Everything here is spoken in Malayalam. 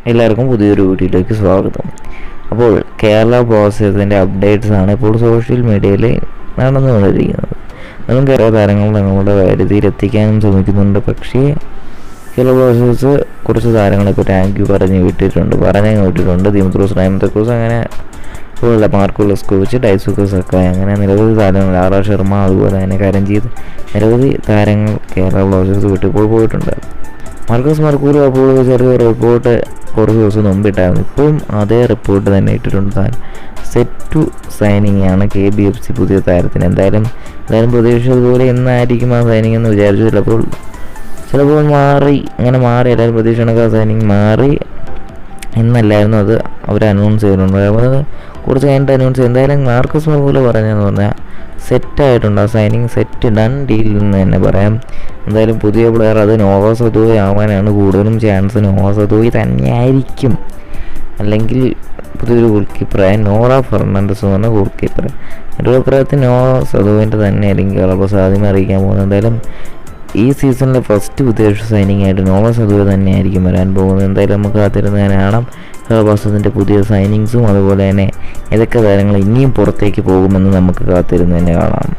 എല്ലാവർക്കും പുതിയൊരു വീഡിയോയിലേക്ക് സ്വാഗതം. അപ്പോൾ കേരള ബ്ലാസ്റ്റേഴ്സിൻ്റെ അപ്ഡേറ്റ്സാണ് ഇപ്പോൾ സോഷ്യൽ മീഡിയയിൽ നടന്നുകൊണ്ടിരിക്കുന്നത്. അതും കേരള താരങ്ങൾ നമ്മുടെ വരുതിയിലെത്തിക്കാനും ശ്രമിക്കുന്നുണ്ട്. പക്ഷേ കേരള ബ്ലാസ്റ്റേഴ്സ് കുറച്ച് താരങ്ങളെ ഇപ്പോൾ താങ്ക് യു പറഞ്ഞു വിട്ടിട്ടുണ്ട്. ദിമിത്രോസ് റൈമത്തക്കോസ്, അങ്ങനെ പോലുള്ള മാർക്കോ ലെസ്കോവിച്ച്, ഡൈസുക്കോ സക്കായ്, അങ്ങനെ നിരവധി താരങ്ങൾ, ആർ ശർമ്മ, അതുപോലെ തന്നെ കരഞ്ജീത്, നിരവധി താരങ്ങൾ കേരള ബ്ലാസ്റ്റേഴ്സ് വിട്ടിപ്പോൾ പോയിട്ടുണ്ട്. മാർക്കസ് മർക്കൂറി അപ്പോൾ ചെറിയ റിപ്പോർട്ട് കുറച്ച് ദിവസം മുമ്പിട്ടായിരുന്നു. ഇപ്പോഴും അതേ റിപ്പോർട്ട് തന്നെ ഇട്ടിട്ടുണ്ട്. താൻ സെറ്റ് ടു സൈനിങ് ആണ് KBFC പുതിയ താരത്തിന്. എന്തായാലും പ്രതീക്ഷിച്ചതുപോലെ എന്നായിരിക്കും ആ സൈനിങ് എന്ന് വിചാരിച്ചു. ചിലപ്പോൾ മാറി എല്ലാവരും പ്രതീക്ഷിക്കണ ആ സൈനിങ് മാറി എന്നല്ലായിരുന്നു അത് അവർ അനൗൺസ് ചെയ്യുന്നുണ്ട്. അത് കുറച്ച് കഴിഞ്ഞിട്ട് അനൗൺസ് ചെയ്യും. എന്തായാലും മാർക്കസ് മർക്കൂറി പറഞ്ഞതെന്ന് പറഞ്ഞാൽ സെറ്റായിട്ടുണ്ട്. ആ സൈനിങ് സെറ്റ് ഡൺ ഡീൽ എന്ന് തന്നെ പറയാം. എന്തായാലും പുതിയ പ്ലെയർ അത് നോവ സദോയ് ആവാനാണ് കൂടുതലും ചാൻസ്. നോവ സദോയ് തന്നെയായിരിക്കും, അല്ലെങ്കിൽ പുതിയൊരു ഗോൾ കീപ്പറായ നോറ ഫെർണാണ്ടസ് എന്ന് പറഞ്ഞ ഗോൾ കീപ്പർ. എൻ്റെ അഭിപ്രായത്തിൽ നോവ സദോയിൻ്റെ തന്നെ ആയിരിക്കും കേരള സാധ്യത അറിയിക്കാൻ പോകുന്നത്. എന്തായാലും ഈ സീസണിലെ ഫസ്റ്റ് വിദേശ സൈനിങ് ആയിട്ട് നോവ സദോയ് തന്നെയായിരിക്കും വരാൻ പോകുന്നത്. എന്തായാലും നമുക്ക് കാത്തിരുന്ന് തന്നെ കാണാം ബ്ലാസ്റ്റേഴ്സിൻ്റെ പുതിയ സൈനിങ്സും, അതുപോലെ തന്നെ ഏതൊക്കെ താരങ്ങൾ ഇനിയും പുറത്തേക്ക് പോകുമെന്ന് നമുക്ക് കാത്തിരുന്ന് തന്നെ കാണാം.